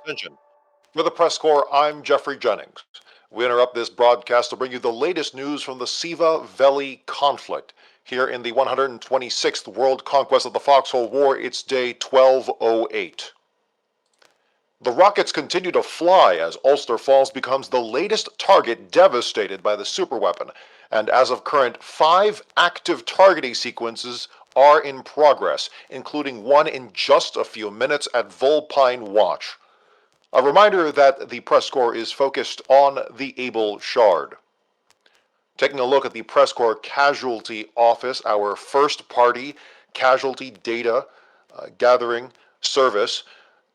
Attention. For the Press Corps, I'm Geoffrey Jennings. We interrupt this broadcast to bring you the latest news from the Siva Valley conflict. Here in the 126th World Conquest of the Foxhole War, it's day 1208. The rockets continue to fly as Ulster Falls becomes the latest target devastated by the superweapon, and as of current, 5 active targeting sequences are in progress, including one in just a few minutes at Vulpine Watch. A reminder that the Press Corps is focused on the Able Shard. Taking a look at the Press Corps Casualty Office, our first-party casualty data gathering service.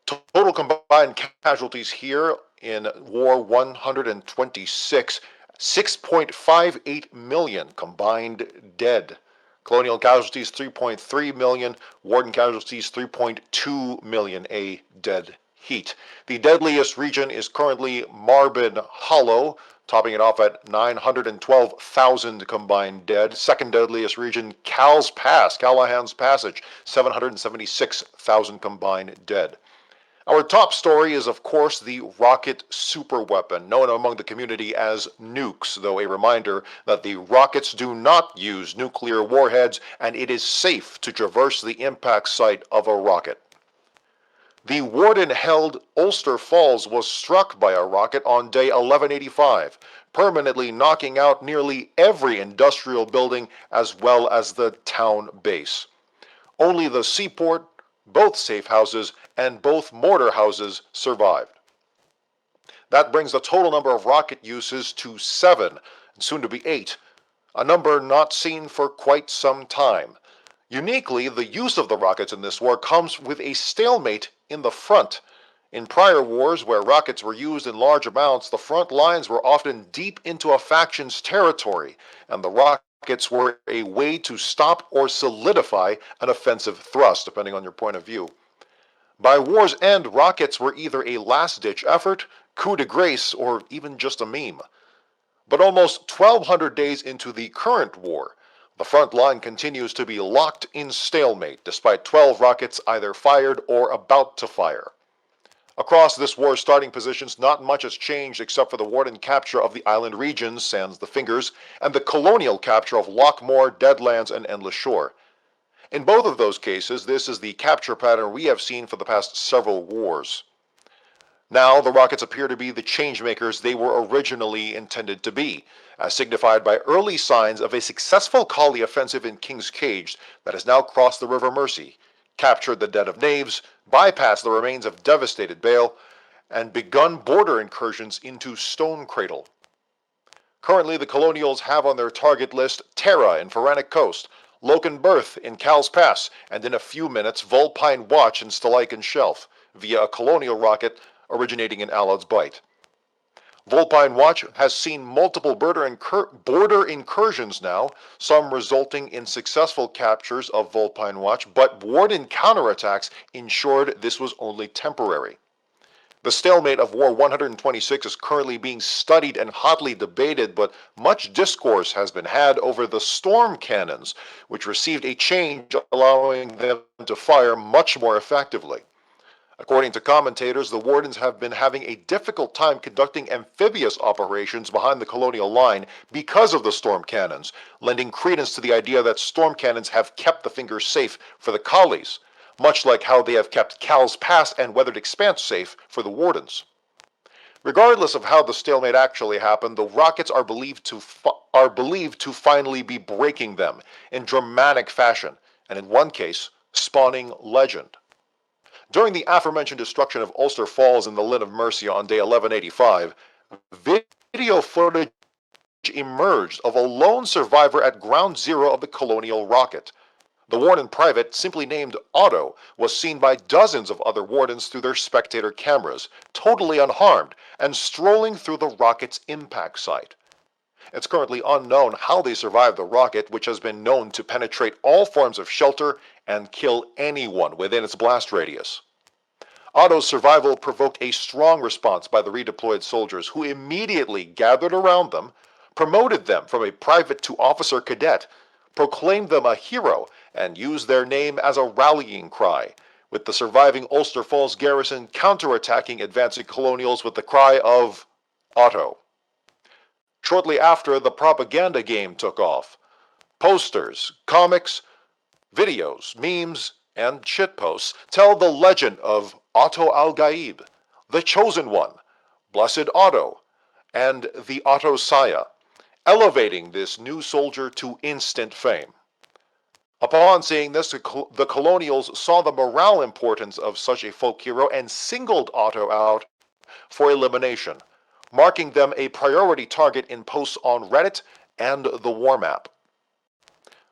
Total combined casualties here in War 126, 6.58 million combined dead. Colonial casualties 3.3 million, Warden casualties 3.2 million, a dead heat. The deadliest region is currently Marbin Hollow, topping it off at 912,000 combined dead. Second deadliest region, Callahan's Passage, 776,000 combined dead. Our top story is, of course, the rocket superweapon, known among the community as nukes, though a reminder that the rockets do not use nuclear warheads and it is safe to traverse the impact site of a rocket. The Warden-held Ulster Falls was struck by a rocket on day 1185, permanently knocking out nearly every industrial building as well as the town base. Only the seaport, both safe houses, and both mortar houses survived. That brings the total number of rocket uses to 7, and soon to be 8, a number not seen for quite some time. Uniquely, the use of the rockets in this war comes with a stalemate in the front. In prior wars, where rockets were used in large amounts, the front lines were often deep into a faction's territory, and the rockets were a way to stop or solidify an offensive thrust, depending on your point of view. By war's end, rockets were either a last-ditch effort, coup de grace, or even just a meme. But almost 1,200 days into the current war, the front line continues to be locked in stalemate, despite 12 rockets either fired or about to fire. Across this war's starting positions, not much has changed except for the Warden capture of the island regions, sans the fingers, and the colonial capture of Lochmore, Deadlands, and Endless Shore. In both of those cases, this is the capture pattern we have seen for the past several wars. Now, the rockets appear to be the changemakers they were originally intended to be, as signified by early signs of a successful collie offensive in King's Cage that has now crossed the River Mersey, captured the Den of Knaves, bypassed the remains of devastated Bale, and begun border incursions into Stone Cradle. Currently, the Colonials have on their target list Terra in Pharaonic Coast, Loken Berth in Cal's Pass, and in a few minutes, Vulpine Watch in Stalaken Shelf, via a colonial rocket originating in Allad's Bight. Vulpine Watch has seen multiple border incursions now, some resulting in successful captures of Vulpine Watch, but Warden counterattacks ensured this was only temporary. The stalemate of War 126 is currently being studied and hotly debated, but much discourse has been had over the storm cannons, which received a change allowing them to fire much more effectively. According to commentators, the Wardens have been having a difficult time conducting amphibious operations behind the colonial line because of the storm cannons, lending credence to the idea that storm cannons have kept the fingers safe for the collies, much like how they have kept Cal's Pass and Weathered Expanse safe for the Wardens. Regardless of how the stalemate actually happened, the rockets are believed to finally be breaking them in dramatic fashion, and in one case, spawning legend. During the aforementioned destruction of Ulster Falls in the Linn of Mercia on day 1185, video footage emerged of a lone survivor at ground zero of the colonial rocket. The warden private, simply named Otto, was seen by dozens of other wardens through their spectator cameras, totally unharmed, and strolling through the rocket's impact site. It's currently unknown how they survived the rocket, which has been known to penetrate all forms of shelter and kill anyone within its blast radius. Otto's survival provoked a strong response by the redeployed soldiers, who immediately gathered around them, promoted them from a private to officer cadet, proclaimed them a hero, and used their name as a rallying cry, with the surviving Ulster Falls garrison counterattacking advancing colonials with the cry of Otto. Shortly after, the propaganda game took off. Posters, comics, videos, memes, and shitposts tell the legend of Otto al-Gaib, the Chosen One, Blessed Otto, and the Otto Saya, elevating this new soldier to instant fame. Upon seeing this, the colonials saw the morale importance of such a folk hero and singled Otto out for elimination, marking them a priority target in posts on Reddit and the war map.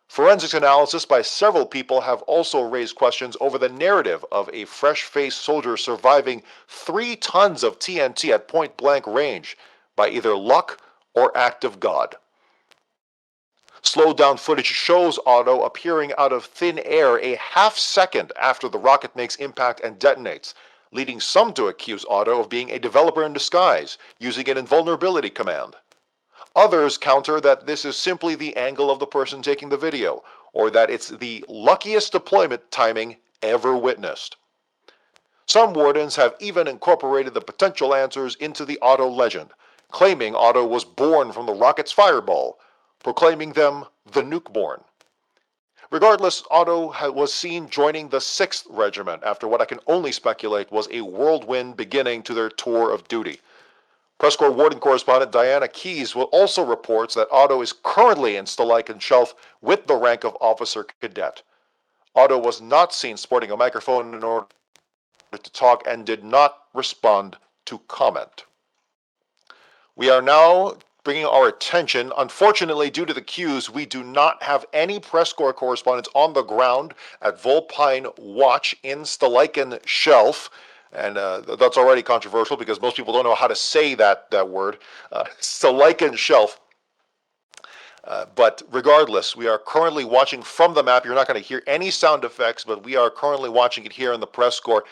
Forensics analysis by several people have also raised questions over the narrative of a fresh-faced soldier surviving 3 tons of TNT at point-blank range by either luck or act of God. Slowed-down footage shows Otto appearing out of thin air a half-second after the rocket makes impact and detonates, leading some to accuse Otto of being a developer in disguise, using an invulnerability command. Others counter that this is simply the angle of the person taking the video, or that it's the luckiest deployment timing ever witnessed. Some wardens have even incorporated the potential answers into the Otto legend, claiming Otto was born from the rocket's fireball, proclaiming them the nuke-born. Regardless, Otto was seen joining the 6th Regiment after what I can only speculate was a whirlwind beginning to their tour of duty. PressCorps Warden correspondent Diana Keyes will also reports that Otto is currently in Staleichen Shelf with the rank of Officer Cadet. Otto was not seen sporting a microphone in order to talk and did not respond to comment. We are now bringing our attention, unfortunately due to the queues, we do not have any PressCorps correspondents on the ground at Vulpine Watch in Staleichen Shelf. And that's already controversial because most people don't know how to say that word, Staleichen Shelf. But regardless, we are currently watching from the map. You're not going to hear any sound effects, but we are currently watching it here in the PressCorps.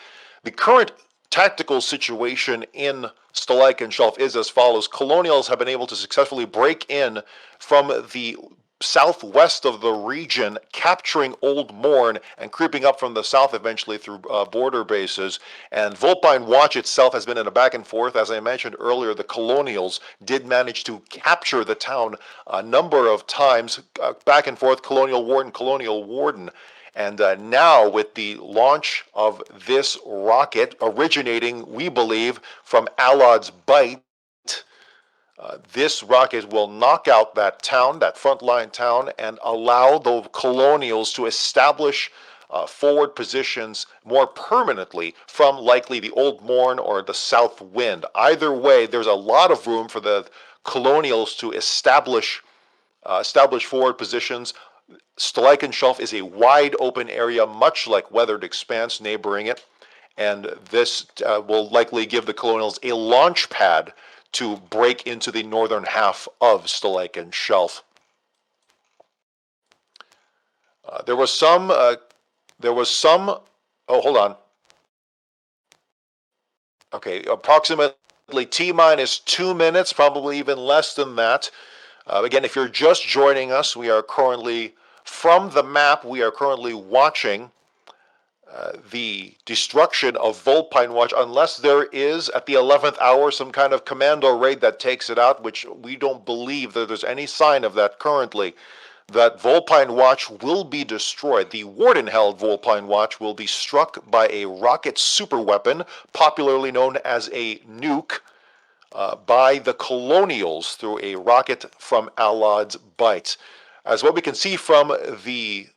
The current tactical situation in Staleichen Shelf is as follows. Colonials have been able to successfully break in from the southwest of the region, capturing Old Morn and creeping up from the south eventually through border bases. And Vulpine Watch itself has been in a back and forth. As I mentioned earlier, the Colonials did manage to capture the town a number of times, back and forth, Colonial Warden. And now with the launch of this rocket originating, we believe, from Alod's Bite, this rocket will knock out that town, that frontline town, and allow the Colonials to establish forward positions more permanently from likely the Old Morn or the South Wind. Either way, there's a lot of room for the Colonials to establish forward positions. Staleichen Shelf is a wide open area, much like Weathered Expanse neighboring it, and this will likely give the Colonials a launch pad to break into the northern half of Staleichen Shelf. There was some, oh, hold on. Okay, approximately T-minus 2 minutes, probably even less than that. Again, if you're just joining us, we are currently, from the map, we are currently watching the destruction of Vulpine Watch, unless there is, at the 11th hour, some kind of commando raid that takes it out, which we don't believe that there's any sign of that currently, that Vulpine Watch will be destroyed. The Warden-held Vulpine Watch will be struck by a rocket superweapon, popularly known as a nuke, by the Colonials through a rocket from Alod's Bite. As what we can see from the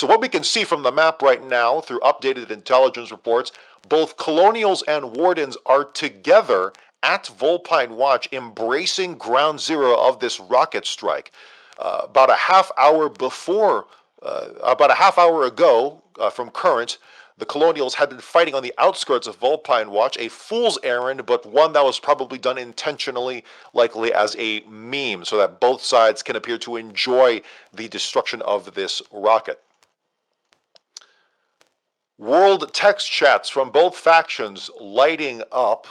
what we can see from the map right now through updated intelligence reports, both Colonials and Wardens are together at Vulpine Watch, embracing ground zero of this rocket strike. About a half hour ago, from current, the Colonials had been fighting on the outskirts of Vulpine Watch, a fool's errand, but one that was probably done intentionally, likely as a meme, so that both sides can appear to enjoy the destruction of this rocket. World text chats from both factions lighting up,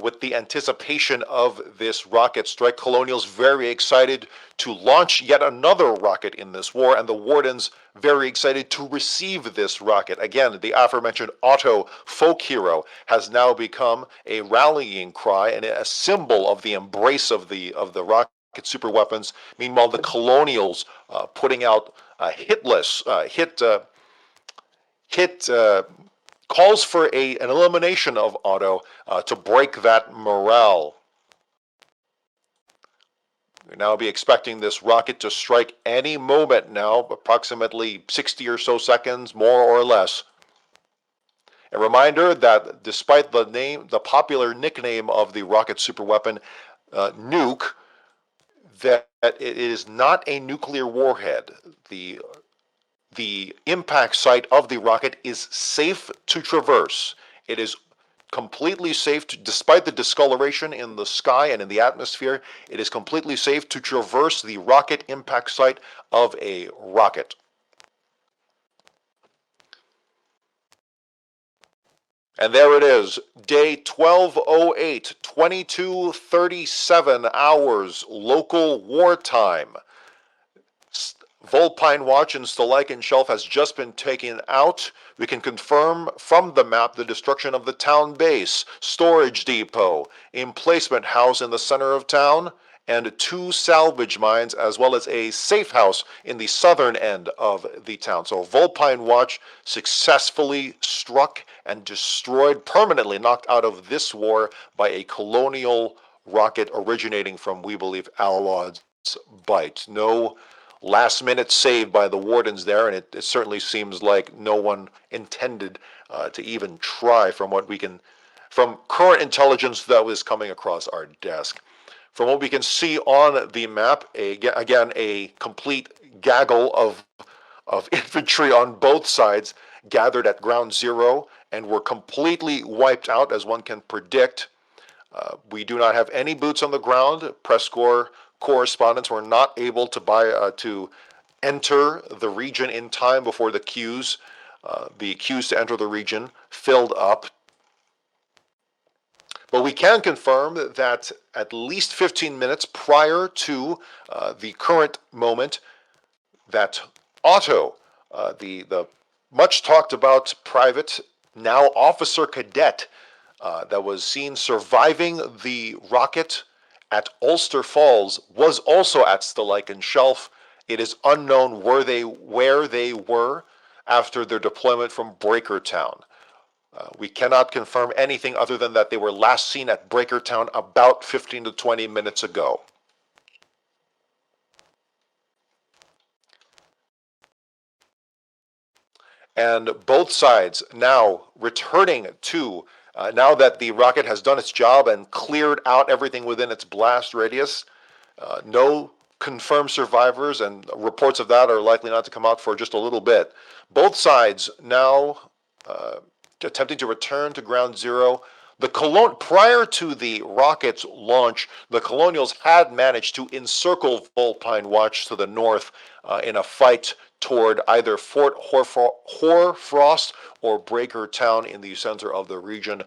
With the anticipation of this rocket strike, Colonials very excited to launch yet another rocket in this war, and the Wardens very excited to receive this rocket. Again, the aforementioned Otto folk hero has now become a rallying cry and a symbol of the embrace of the rocket super weapons. Meanwhile, the Colonials putting out hit calls for an elimination of Otto to break that morale. We'll now be expecting this rocket to strike any moment now, approximately 60 or so seconds, more or less. A reminder that despite the popular nickname of the rocket superweapon, Nuke, that it is not a nuclear warhead. The impact site of the rocket is safe to traverse. It is completely safe, despite the discoloration in the sky and in the atmosphere, it is completely safe to traverse the rocket impact site of a rocket. And there it is, day 1208, 22:37 hours local wartime. Vulpine Watch and Stalemate Shelf has just been taken out. We can confirm from the map the destruction of the town base, storage depot, emplacement house in the center of town, and 2 salvage mines, as well as a safe house in the southern end of the town. So Vulpine Watch successfully struck and destroyed, permanently knocked out of this war by a colonial rocket originating from, we believe, Alaw's Bight. No last minute save by the Wardens there, and it certainly seems like no one intended to even try from current intelligence that was coming across our desk. From what we can see on the map, again, a complete gaggle of infantry on both sides gathered at ground zero and were completely wiped out, as one can predict. We do not have any boots on the ground. PressCorps correspondents were not able to enter the region in time before the queues to enter the region filled up. But we can confirm that at least 15 minutes prior to the current moment, that Otto, the much talked about private, now officer cadet, that was seen surviving the rocket at Ulster Falls, was also at Stalemate Shelf. It is unknown where they were after their deployment from Breakertown. We cannot confirm anything other than that they were last seen at Breakertown about 15 to 20 minutes ago. And both sides now returning to, now that the rocket has done its job and cleared out everything within its blast radius, no confirmed survivors, and reports of that are likely not to come out for just a little bit. Both sides now attempting to return to ground zero. Prior to the rocket's launch, the Colonials had managed to encircle Vulpine Watch to the north in a fight toward either Fort Hoarfrost or Breakertown in the center of the region,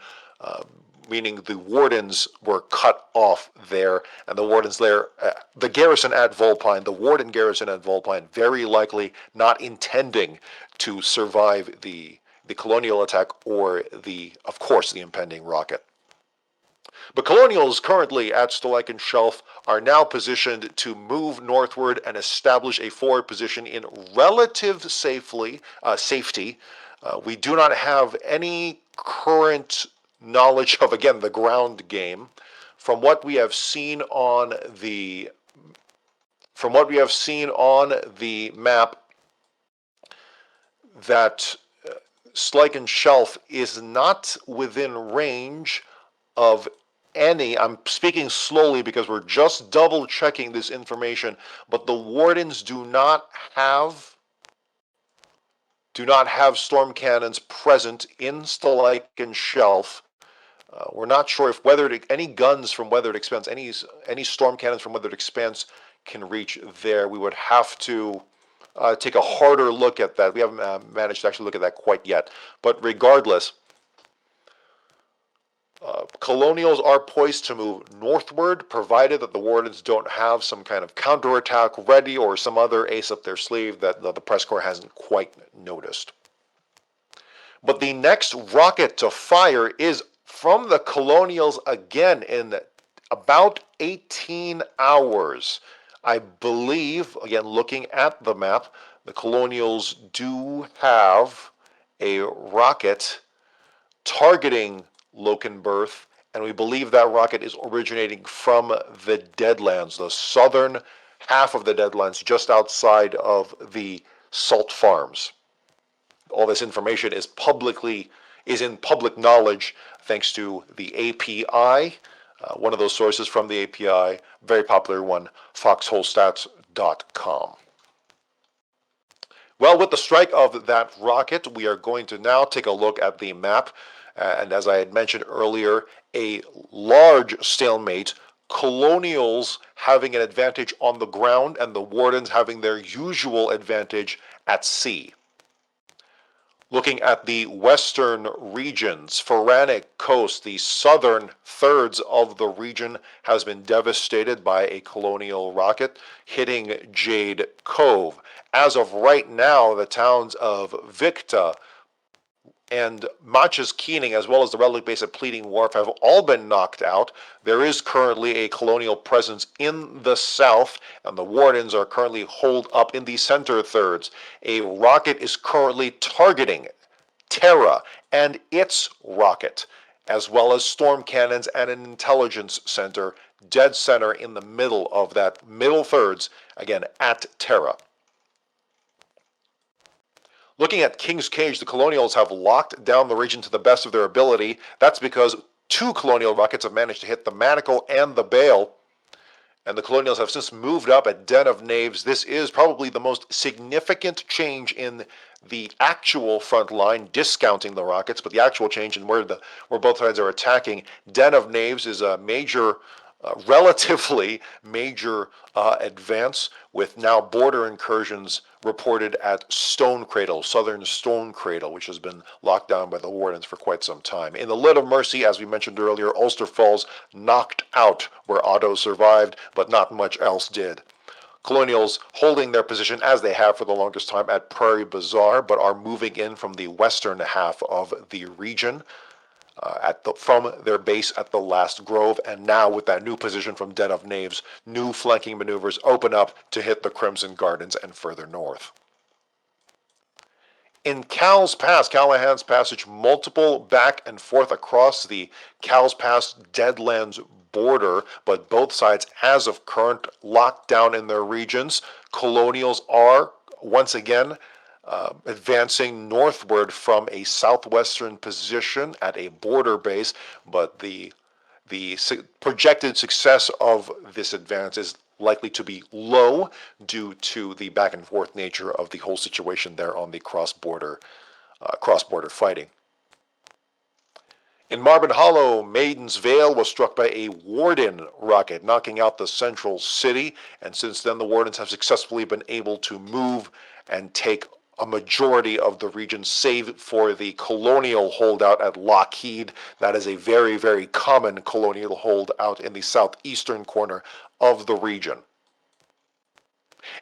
meaning the Wardens were cut off there, and the Wardens there, the garrison at Vulpine, the Warden garrison at Vulpine, very likely not intending to survive the colonial attack or of course, the impending rocket. But Colonials currently at Stalemate Shelf are now positioned to move northward and establish a forward position in relative safety. We do not have any current knowledge of, again, the ground game. From what we have seen on the map, that Stalemate Shelf is not within range of any. I'm speaking slowly because we're just double checking this information, but the Wardens do not have storm cannons present in Stalemate Shelf. We're not sure if any guns from Weathered Expanse, any storm cannons from Weathered Expanse can reach there. We would have to take a harder look at that. We haven't managed to actually look at that quite yet. But regardless, Colonials are poised to move northward, provided that the Wardens don't have some kind of counterattack ready or some other ace up their sleeve that the PressCorps hasn't quite noticed. But the next rocket to fire is from the Colonials again in about 18 hours. I believe, again, looking at the map, the Colonials do have a rocket targeting Lokenberth, and we believe that rocket is originating from the Deadlands, the southern half of the Deadlands, just outside of the salt farms. All this information is in public knowledge thanks to the API, one of those sources from the API, very popular one, foxholestats.com. Well, with the strike of that rocket, we are going to now take a look at the map. And as I had mentioned earlier, a large stalemate, Colonials having an advantage on the ground and the Wardens having their usual advantage at sea. Looking at the western regions, Pharaonic Coast, the southern thirds of the region has been devastated by a colonial rocket hitting Jade Cove. As of right now, the towns of Victa and Matches Keening, as well as the relic base at Pleading Wharf, have all been knocked out. There is currently a colonial presence in the south, and the Wardens are currently holed up in the center thirds. A rocket is currently targeting Terra and its rocket, as well as storm cannons and an intelligence center, dead center in the middle of that middle thirds, again at Terra. Looking at King's Cage, the Colonials have locked down the region to the best of their ability. That's because 2 colonial rockets have managed to hit the Manacle and the Bale, and the Colonials have since moved up at Den of Knaves. This is probably the most significant change in the actual front line, discounting the rockets, but the actual change in where both sides are attacking. Den of Knaves is a major, relatively major advance, with now border incursions reported at Stone Cradle, southern Stone Cradle, which has been locked down by the Wardens for quite some time. In the Lid of Mercy, as we mentioned earlier, Ulster Falls knocked out where Otto survived, but not much else did. Colonials holding their position as they have for the longest time at Prairie Bazaar, but are moving in from the western half of the region. From their base at the Last Grove, and now with that new position from Den of Knaves, new flanking maneuvers open up to hit the Crimson Gardens and further north. In Cal's Pass, Callahan's Passage, multiple back and forth across the Cal's Pass Deadlands border, but both sides, as of current, locked down in their regions. Colonials are, once again, advancing northward from a southwestern position at a border base, but the projected success of this advance is likely to be low due to the back and forth nature of the whole situation there on the cross-border fighting. In Marble Hollow, Maiden's Vale was struck by a Warden rocket, knocking out the central city, and since then the Wardens have successfully been able to move and take a majority of the region, save for the colonial holdout at Lockheed. That is a very, very common colonial holdout in the southeastern corner of the region.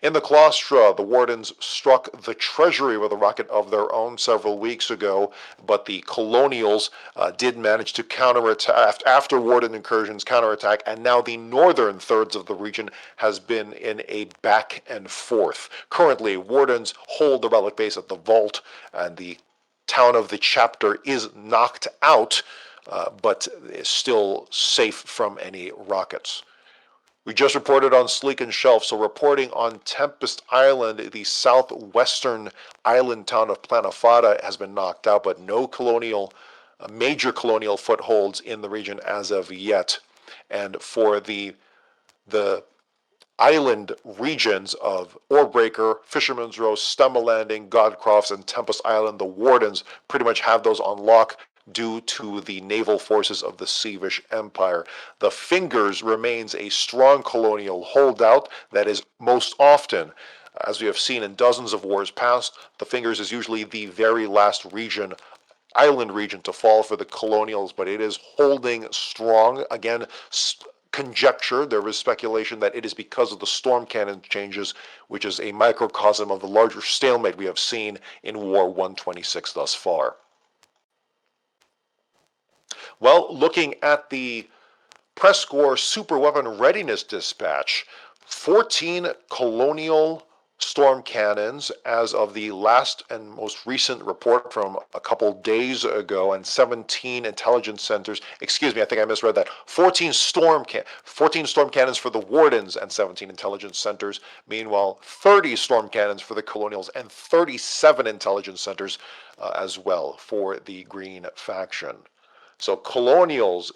In the Claustra, the Wardens struck the Treasury with a rocket of their own several weeks ago, but the Colonials did manage to counterattack, after Warden incursions, counterattack, and now the northern thirds of the region has been in a back and forth. Currently, Wardens hold the relic base at the Vault, and the town of the chapter is knocked out, but is still safe from any rockets. We just reported on Sleek and Shelf, so reporting on Tempest Island, the southwestern island town of Planafada has been knocked out, but no major colonial footholds in the region as of yet. And for the island regions of Oarbreaker, Fisherman's Row, Stumma Landing, Godcrofts, and Tempest Island, the Wardens pretty much have those on lock due to the naval forces of the Sievish Empire. The Fingers remains a strong colonial holdout that is most often, as we have seen in dozens of wars past, the Fingers is usually the very last region island region to fall for the colonials, but it is holding strong. Again, conjecture, there is speculation that it is because of the storm cannon changes, which is a microcosm of the larger stalemate we have seen in War 126 thus far. Well, looking at the PressCorps Superweapon Readiness Dispatch, 14 colonial storm cannons as of the last and most recent report from a couple days ago, and 17 intelligence centers. Excuse me, I think I misread that. 14 storm cannons for the wardens and 17 intelligence centers. Meanwhile, 30 storm cannons for the colonials and 37 intelligence centers as well for the green faction. So colonials,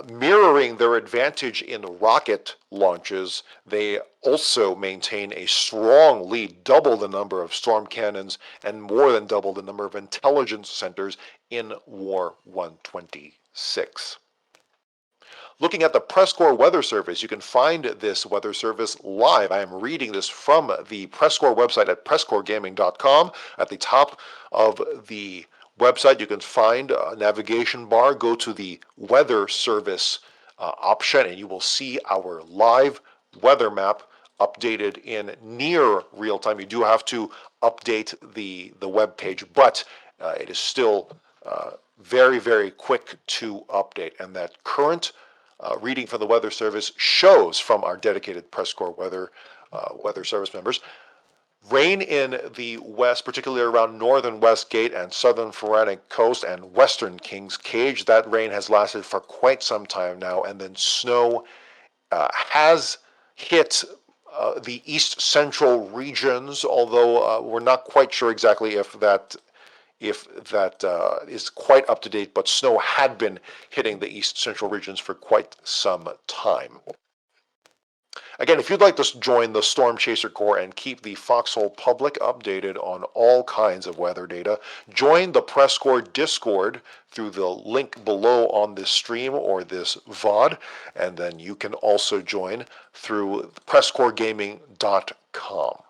mirroring their advantage in rocket launches, they also maintain a strong lead, double the number of storm cannons and more than double the number of intelligence centers in War 126. Looking at the PressCorps Weather Service, you can find this weather service live. I am reading this from the PressCorps website at PressCorpsGaming.com. At the top of the website, you can find a navigation bar. Go to the weather service option, and you will see our live weather map updated in near real time. You do have to update the web page, but it is still very, very quick to update. And that current reading from the weather service shows from our dedicated PressCorps weather service members. Rain in the west, particularly around northern West Gate and southern Pharaonic Coast and western King's Cage. That rain has lasted for quite some time now, and then snow has hit the east central regions, although we're not quite sure exactly if that is quite up to date, but snow had been hitting the east central regions for quite some time. Again, if you'd like to join the Storm Chaser Corps and keep the Foxhole public updated on all kinds of weather data, join the PressCorps Discord through the link below on this stream or this VOD, and then you can also join through PressCorpsGaming.com.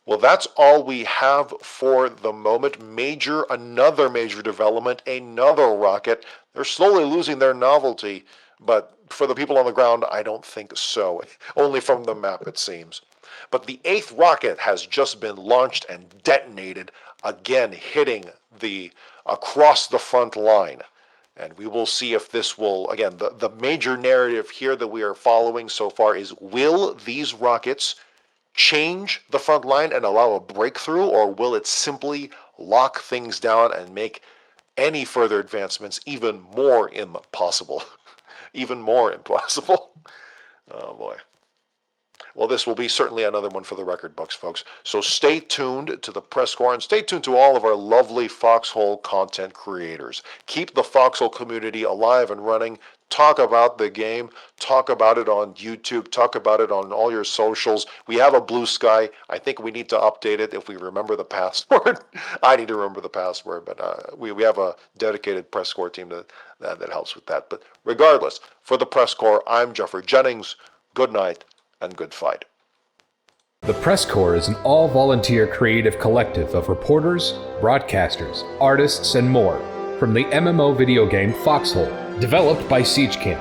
Well, that's all we have for the moment. Another major development, another rocket. They're slowly losing their novelty, but for the people on the ground, I don't think so. Only from the map, it seems. But the 8th rocket has just been launched and detonated, again hitting across the front line. And we will see if this will, again, the major narrative here that we are following so far is, will these rockets change the front line and allow a breakthrough, or will it simply lock things down and make any further advancements even more impossible? Even more impossible. Oh boy. Well, this will be certainly another one for the record books, folks. So stay tuned to the PressCorps and stay tuned to all of our lovely Foxhole content creators. Keep the Foxhole community alive and running. Talk about the game. Talk about it on YouTube. Talk about it on all your socials. We have a Blue Sky. I think we need to update it if we remember the password. I need to remember the password, but we have a dedicated PressCorps team that helps with that. But regardless, for the PressCorps, I'm Geoffrey Jennings. Good night and good fight. The PressCorps is an all-volunteer creative collective of reporters, broadcasters, artists, and more from the MMO video game Foxhole, developed by Siege Camp.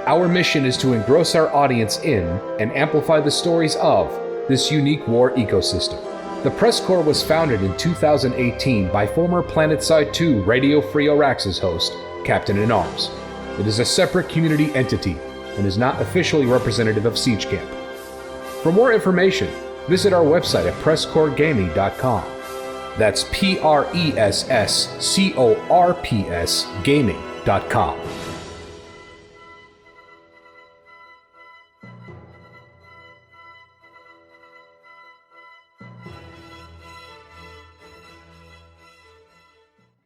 Our mission is to engross our audience in and amplify the stories of this unique war ecosystem. The PressCorps was founded in 2018 by former Planetside 2 Radio Free Auraxis host, CaptainInArms. It is a separate community entity and is not officially representative of Siege Camp. For more information, visit our website at PressCorpsGaming.com. That's PressCorps Gaming.com.